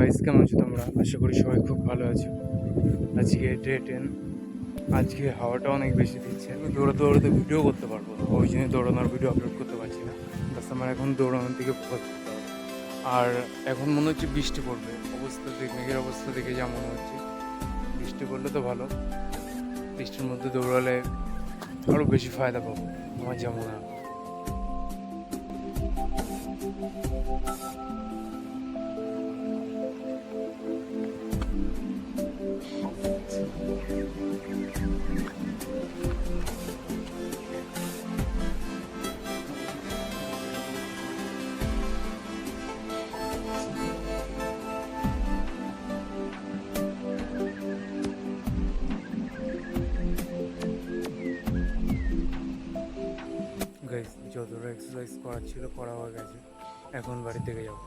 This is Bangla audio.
গাইস, কেমন আছো তোমরা? আশা করি সবাই খুব ভালো আছো। আজকে ডে 10। আজকে হাওয়াটা অনেক বেশি দিচ্ছে, আমি দৌড়াতে দৌড়াতে ভিডিও করতে পারবো না, ওই জন্য দৌড়ানোর ভিডিও আপলোড করতে পারছি না। বাস আমার এখন দৌড়ানোর দিকে ফোকাস করতে হবে। আর এখন মনে হচ্ছে বৃষ্টি পড়বে, অবস্থা দেখে মেঘের অবস্থা দেখে যা মনে হচ্ছে বৃষ্টি পড়লে তো ভালো। বৃষ্টির মধ্যে দৌড়ালে আরও বেশি ফায়দা পাবো, আমার যা মনে হয়। গাইস, যতটা এক্সারসাইজ করার ছিল করা হয়ে গেছে, এখন বাড়ি থেকে যাবো।